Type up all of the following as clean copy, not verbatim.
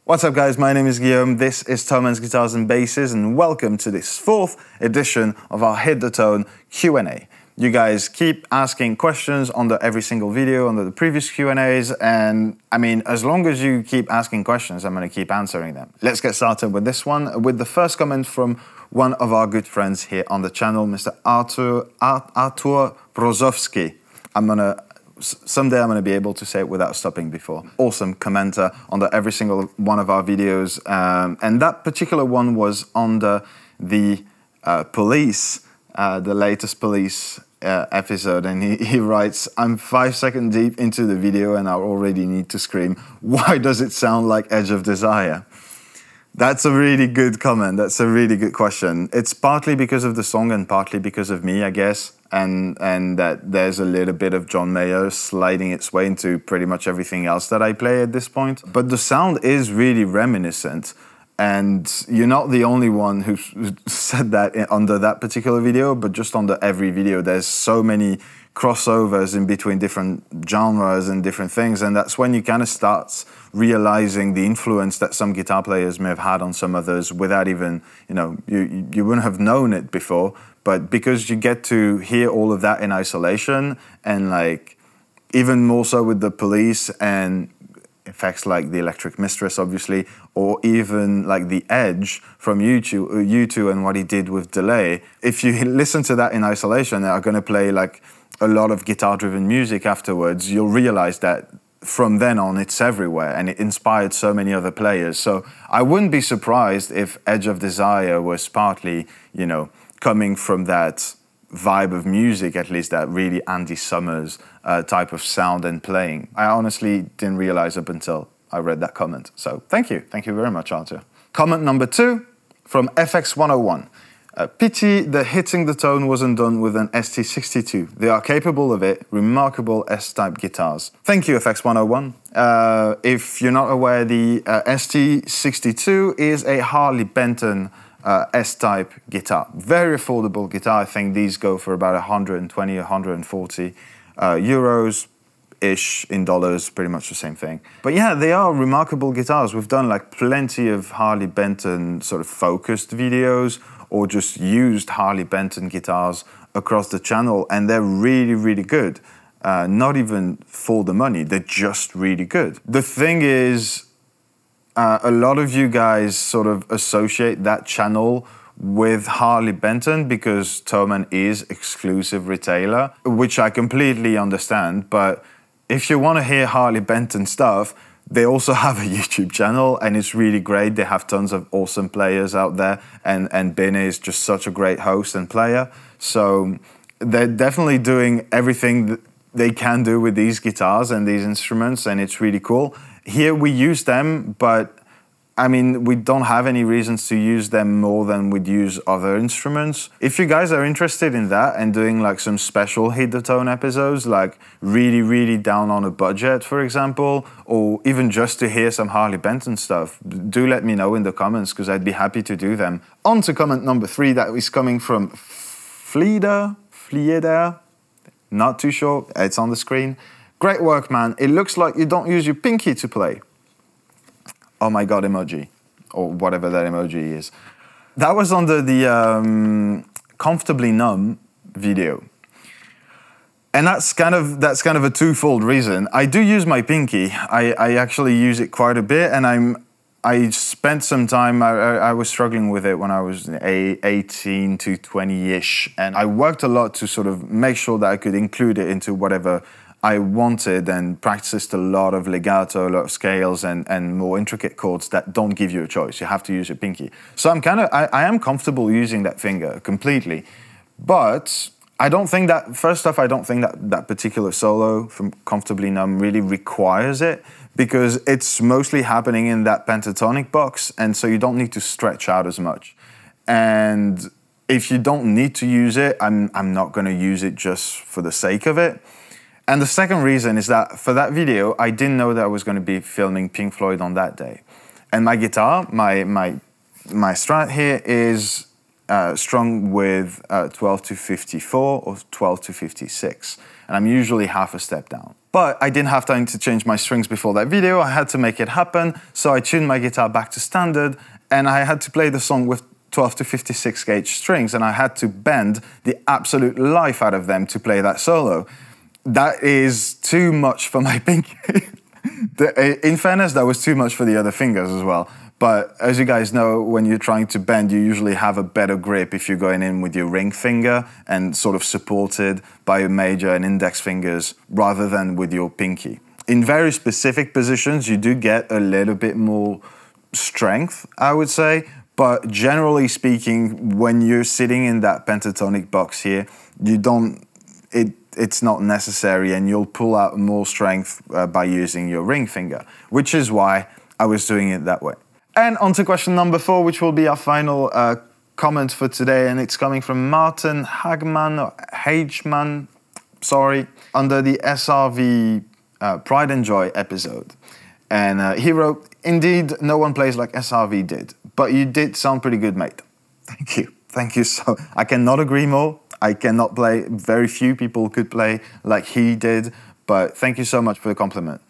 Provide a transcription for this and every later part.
What's up guys, my name is Guillaume, this is Thomann's Guitars and Basses and welcome to this 4th edition of our Hit the Tone Q&A. You guys keep asking questions under every single video, under the previous Q&As, and I mean, as long as you keep asking questions, I'm going to keep answering them. Let's get started with this one, with the first comment from one of our good friends here on the channel, Mr. Artur Brozowski. Someday I'm going to be able to say it without stopping before. Awesome commenter under every single one of our videos. And that particular one was under the police, the latest police episode. And he writes, I'm 5 seconds deep into the video and I already need to scream, why does it sound like Edge of Desire? That's a really good comment. That's a really good question. It's partly because of the song and partly because of me, I guess. And that there's a little bit of John Mayer sliding its way into pretty much everything else that I play at this point. But the sound is really reminiscent. And you're not the only one who said that under that particular video, but just under every video. There's so many crossovers in between different genres and different things. And that's when you kind of start realizing the influence that some guitar players may have had on some others without even, you wouldn't have known it before. But because you get to hear all of that in isolation and like even more so with the police and effects like the Electric Mistress, obviously, or even like the Edge from U2 and what he did with Delay. If you listen to that in isolation, they are going to play like a lot of guitar-driven music afterwards. You'll realize that from then on, it's everywhere, and it inspired so many other players. So I wouldn't be surprised if Edge of Desire was partly, coming from that vibe of music, at least that really Andy Summers type of sound and playing. I honestly didn't realize up until I read that comment. So thank you very much, Arthur. Comment number 2 from FX101. Pity that hitting the tone wasn't done with an ST62. They are capable of it, remarkable S-type guitars. Thank you, FX101. If you're not aware, the ST62 is a Harley Benton S-type guitar. Very affordable guitar. I think these go for about 120, 140 euros-ish in dollars, pretty much the same thing. But yeah, they are remarkable guitars. We've done like plenty of Harley Benton sort of focused videos or just used Harley Benton guitars across the channel, and they're really, really good. Not even for the money, they're just really good. The thing is, a lot of you guys sort of associate that channel with Harley Benton because Thomann is exclusive retailer, which I completely understand. But if you want to hear Harley Benton stuff, they also have a YouTube channel and it's really great. They have tons of awesome players out there, and Ben is just such a great host and player. So they're definitely doing everything that they can do with these guitars and these instruments, and it's really cool. Here we use them, but I mean, we don't have any reasons to use them more than we'd use other instruments. If you guys are interested in that and doing like some special Hit the Tone episodes, like really, really down on a budget, for example, or even just to hear some Harley Benton stuff, do let me know in the comments because I'd be happy to do them. On to comment number 3, that is coming from Flieder, not too sure, it's on the screen. Great work, man. It looks like you don't use your pinky to play. Oh my God emoji, or whatever that emoji is. That was under the Comfortably Numb video. And that's kind of a twofold reason. I do use my pinky. I actually use it quite a bit, and I spent some time, I was struggling with it when I was 18 to 20-ish, and I worked a lot to sort of make sure that I could include it into whatever I wanted, and practiced a lot of legato, a lot of scales, and more intricate chords that don't give you a choice. You have to use your pinky. So I am comfortable using that finger completely, but I don't think that, first off, I don't think that particular solo from Comfortably Numb really requires it, because it's mostly happening in that pentatonic box, and so you don't need to stretch out as much. And if you don't need to use it, I'm not going to use it just for the sake of it. And the second reason is that for that video, I didn't know that I was going to be filming Pink Floyd on that day. And my guitar, my Strat here is strung with 12 to 54 or 12 to 56. And I'm usually half a step down. But I didn't have time to change my strings before that video. I had to make it happen. So I tuned my guitar back to standard, and I had to play the song with 12 to 56 gauge strings, and I had to bend the absolute life out of them to play that solo. That is too much for my pinky. In fairness, that was too much for the other fingers as well. But as you guys know, when you're trying to bend, you usually have a better grip if you're going in with your ring finger and sort of supported by your major and index fingers rather than with your pinky. In very specific positions, you do get a little bit more strength, I would say. But generally speaking, when you're sitting in that pentatonic box here, it's not necessary, and you'll pull out more strength by using your ring finger, which is why I was doing it that way. And on to question number 4, which will be our final comment for today, and it's coming from Martin Hagman, sorry, under the SRV Pride and Joy episode. And he wrote, "Indeed, no one plays like SRV did, but you did sound pretty good, mate." Thank you. Thank you so. I cannot agree more. I cannot play. Very few people could play like he did, but thank you so much for the compliment.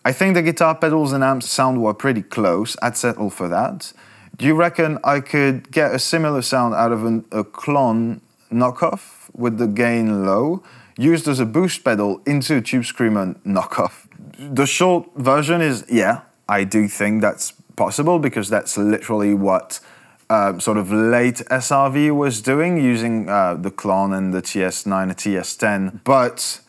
I think the guitar pedals and amps sound were pretty close. I'd settle for that. Do you reckon I could get a similar sound out of a Klon knockoff with the gain low, used as a boost pedal into a Tube Screamer knockoff? The short version is, yeah, I do think that's possible, because that's literally what sort of late SRV was doing, using the Klon and the TS9 and TS10. But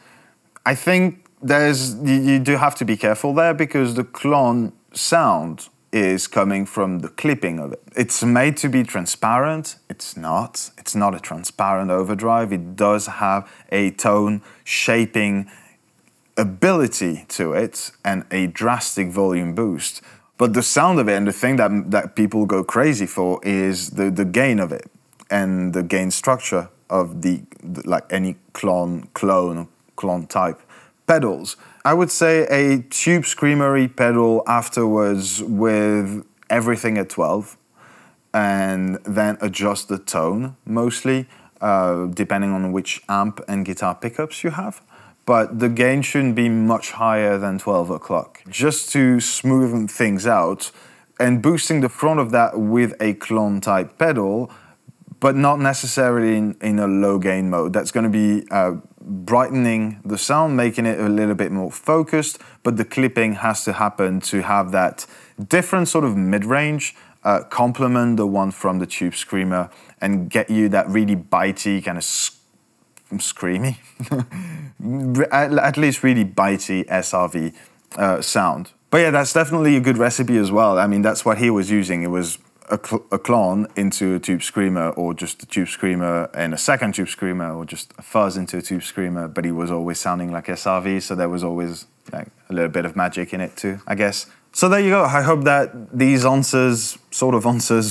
I think you do have to be careful there, because the Klon sound is coming from the clipping of it. It's made to be transparent. It's not. It's not a transparent overdrive. It does have a tone shaping ability to it and a drastic volume boost. But the sound of it, and the thing that people go crazy for, is the gain of it and the gain structure of like any clone type pedals. I would say a Tube Screamery pedal afterwards with everything at 12, and then adjust the tone mostly, depending on which amp and guitar pickups you have. But the gain shouldn't be much higher than 12 o'clock, just to smoothen things out, and boosting the front of that with a clone type pedal, but not necessarily in a low gain mode. That's going to be brightening the sound, making it a little bit more focused, but the clipping has to happen to have that different sort of mid-range, complement the one from the Tube Screamer, and get you that really bitey kind of screamy, at least really bitey SRV sound. But yeah, that's definitely a good recipe as well. I mean, that's what he was using. It was a clone into a Tube Screamer, or just a Tube Screamer and a second Tube Screamer, or just a fuzz into a Tube Screamer, but he was always sounding like SRV, so there was always like a little bit of magic in it too, I guess. So there you go. I hope that these answers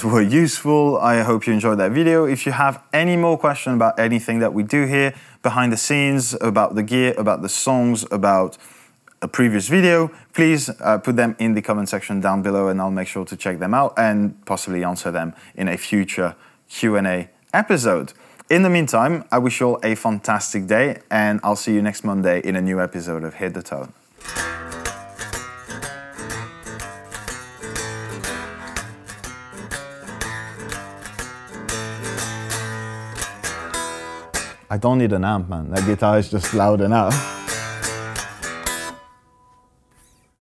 were useful. I hope you enjoyed that video. If you have any more questions about anything that we do here behind the scenes, about the gear, about the songs, about a previous video, please put them in the comment section down below, and I'll make sure to check them out and possibly answer them in a future Q&A episode. In the meantime, I wish you all a fantastic day, and I'll see you next Monday in a new episode of Hit the Tone. I don't need an amp, man. That guitar is just loud enough.